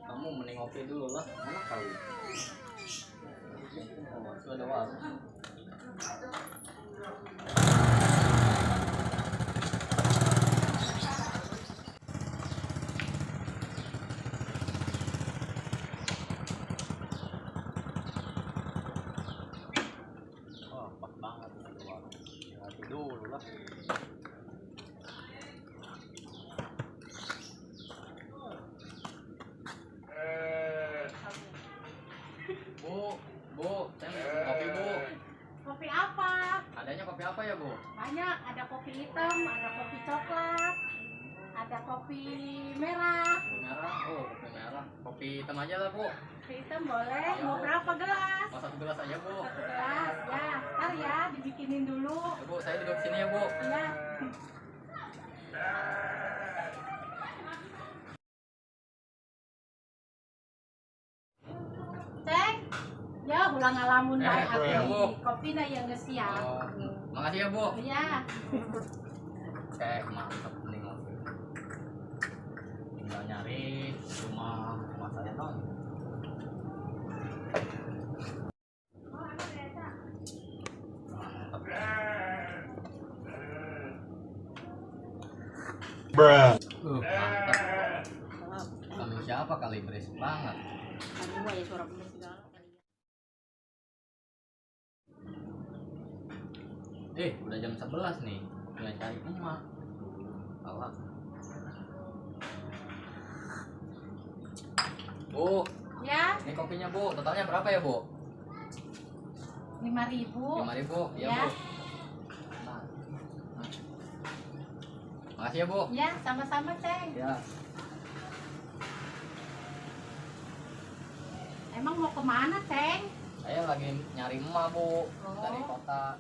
Kamu mending ngopi dulu lah, enak kali. Sudah ada warung. Oh, pas banget ada warung. Ngopi dulu lah. Bu, saya mau kopi, Bu. Kopi apa? Adanya kopi apa ya, Bu? Banyak, ada kopi hitam, ada kopi coklat, ada kopi merah. Kopi merah, oh kopi merah. Kopi hitam aja lah, Bu. Kopi hitam boleh, Ya, mau Bu. berapa gelas? Mau 1 gelas aja, Bu. 1 gelas, ya. Ntar ya, dibikinin dulu. Ya, Bu, saya duduk sini ya, Bu. Ya. Ceng, ya ulang ngalamun baik iya, Bu. kopi na yang siap. Oh, makasih ya, Bu. Ya. Mantap nih ngopi. Tinggal nyari rumah saya dong. Mantap. Mantap. Kamu siapa kali berisik banget? Aduh, ya suara bener segala. Udah jam 11 nih. Tinggal cari emak. Awak. Bu, Ya, ini kopinya, Bu. Totalnya berapa ya, Bu? 5.000. 5.000. Ya, Ya. Bu. Nah. Makasih ya, Bu. Ya, sama-sama, Ceng. Ya. Emang mau kemana, Ceng? Saya lagi nyari emak, Bu. Dari kota.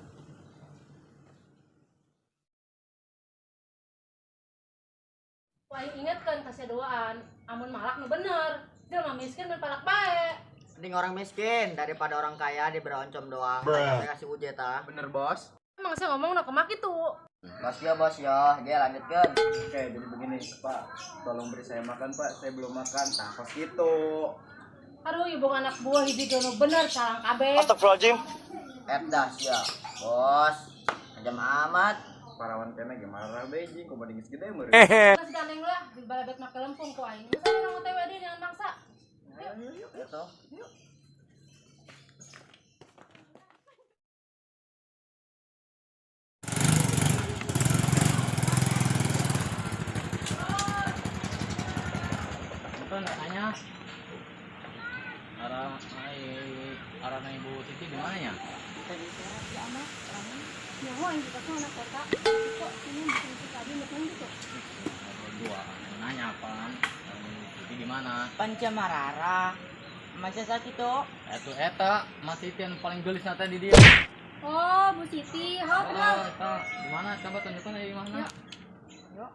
Wah, inget kan kasih doaan. Amun malak nu bener. Dia mah miskin dan palak bae. Mending orang miskin daripada orang kaya diberi oncom doang. Saya kasih ujet ah. Bener bos. Emang saya ngomong nak kemak itu. Bos ya. Oke lanjutkan. Oke jadi begini Pak, tolong beri saya makan Pak, saya belum makan. Nah kos gitu. Aduh, ibu anak buah hidup nu bener salang kabeh. Astagfirullahaladzim. Edas ya. Bos. Tajam amat. Parawan kena gimana beji, kok banding segede meureun. Mas gandeng lah di balabet make lempung ku aing. Masa dia mau TWD dengan maksa. Yuk. Gitu. Yuk. Betul katanya. Arah Ibu Titi di mana ya? Ya mau yang kita tuh anak kota. Kok ini bikin kita di mungkin gitu. Berdua. Nanya apaan? Ibu Titi di mana? Pancamarara. Masih sakit tuh. Eta masih yang paling gelis nata di dia. Oh, Bu Siti, hop lah. Eta di mana? Coba tunjukkan di mana. Yuk.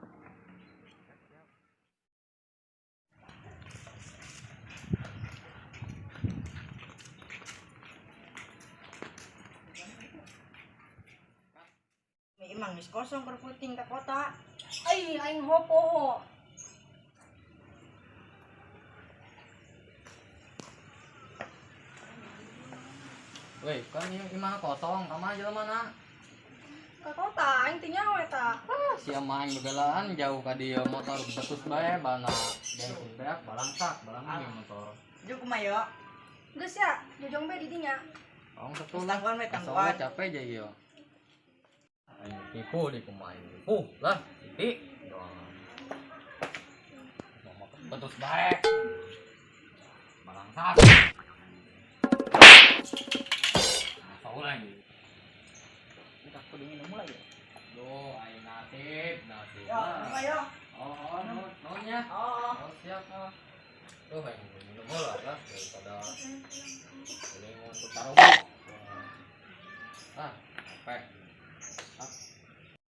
Emang mis kosong perputing ke kota. Aing hopo. Weh, kan ini gimana kosong? Kamu aja mana? Ke kota, aing teh nyawa eta. Si main begalaan jauh ka dia motor betus bae bana bensin beak balangsak balang motor. Juk kumayo. Geus ya, jojong be di dinya. Orang setul Tangkuan we soalnya tangkuan. capek aja iya. Ayo tipu di kumain. Lah, titi. Betus bae. Balangsak. Tahu lagi. Udah kudingin mulai ya. Yo, ayo nasib. Yo, kumayo. Nonnya. Oh. Siap. Tuh, ayo minum bola lah daripada boleh untuk taruh. Apa?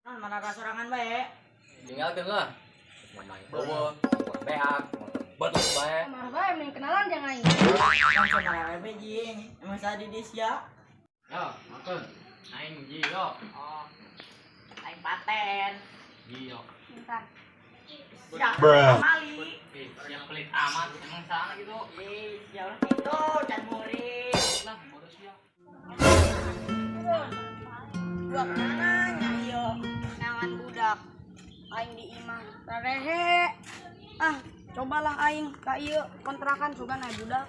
Mana ada sorangan bae. Tinggalkan lah. Main bola, buat beak, betul bae. Kamar bae mending kenalan jangan aing. Pancamarara bejing. Emang tadi di sia. Yo, makan. Aing Gio. Oh. Aing paten. Gio. Bentar. Ya, Bruh. kali. Yang pelit amat emang sana gitu. Ya ulah itu, can murid. Lah, bodoh sih ya. Gua mana nyayo nangan budak aing di imah rarehe cobalah aing ka ieu kontrakan sugan aya budak.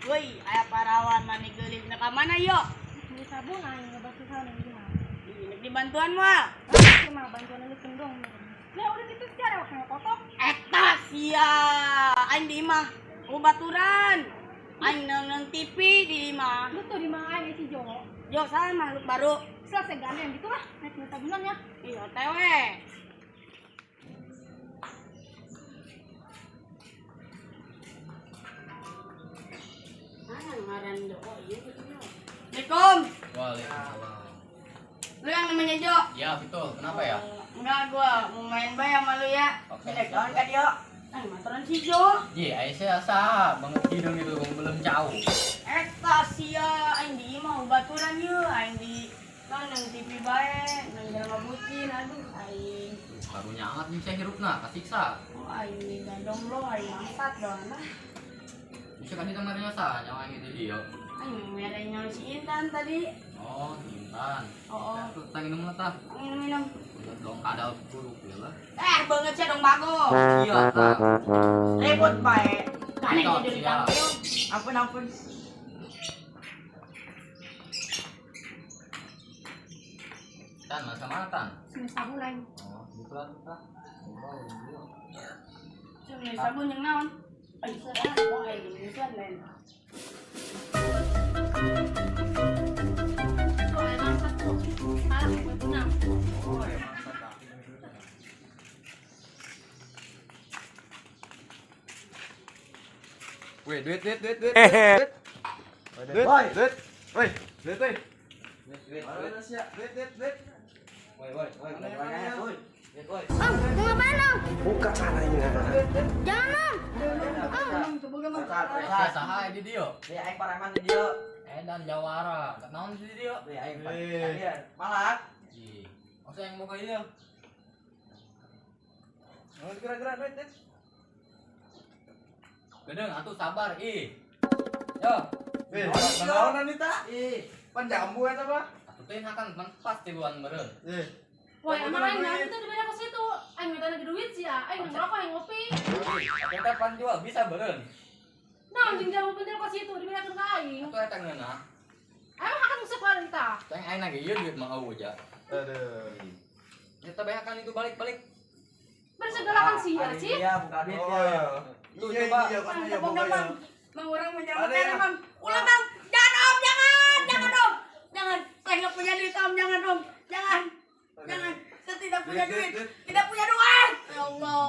Woi aya parawan mani geulis ka mana yo Di sabun aing ngebantu sana di mana? di bantuan mah Cuma bantuan lu kendong. Lah udah gitu secara waktu kotok. eta sia aing di imah baturan aing nonton TV di imah Lu tuh di mana aing si Jo? yo salah makhluk baru Selesai gandeng gitu lah, naik tabunan ya. iya tewe. Mana ngaran Jo? Oh iya betul. Assalamualaikum. Waalaikumsalam. Lu yang namanya Jo? Ya betul. Kenapa ya? Enggak, gua mau main bay sama lu ya. Oke. Ini kawan kan yo. Maturan si Jo. Ji, Aisyah banget hidung itu belum jauh. Eta sia aing di imah baturan yeuh aing di nang TV bae, nang jelema bucin aduh aing. Baru nyangat bisa hirupna, kasiksa. Oh aing di gandong lo aing angkat doang lah. Bisa kan kita marahnya sa, nyawa gitu dia. Aing merenya si Intan tadi. Oh, Intan. Oh. Tuh, tangin dong tah. Minum. Udah dong kadal buruk ya lah. Banget sih dong bago. Iya, tah. Ribut bae. Kan yang Siap, jadi siap. tangkil. Ampun. Tan, masa mana tan? Sini sabun aing. Oh, gitu lah, tah. Sini sabun yang naon? Aing sadar, oh aing bisa lain. Tuh emang satu. Parah gue punang. Oh, emang mantap. Weh, duit. Duit. Mana sih ya? Duit. Mau ngapain dong? Buka caranya. Jangan Aisyah saha di dia. Dia aing pareman di dia. Dan Jawara, kat naon di dia? Dia aing pareman. Malak. Ji. Masa yang mau ke dia? Gerak duit. Gedeng, atuh sabar, ih. Yo, Naon Nita? Panjambu eta apa? atuh teh akan pas tiluan meureun. Wah, emang aing nanti tuh di beda ke situ. Aing minta lagi duit sih ya. Aing ngerokok, aing ngopi. Atuh teh pan jual bisa beureun. Nah, anjing jauh bener ke situ di beda ke aing. Atuh eta ngeunah. Emang akan bisa keluar kita. Teh aing ge ieu duit mah eueuh aja. Aduh. Kita behakan itu balik. Bersegalakan sih ya, Cip. Iya, buka duit Oh, ya. iya. Tuh coba. Mang orang menjawab Ada ya? kan Mang. Ulah Mang. Jangan Om, jangan Om. Jangan. Saya enggak punya duit Om, jangan Om. Jangan. Saya tidak punya duit. Tidak punya duit. Ya Allah.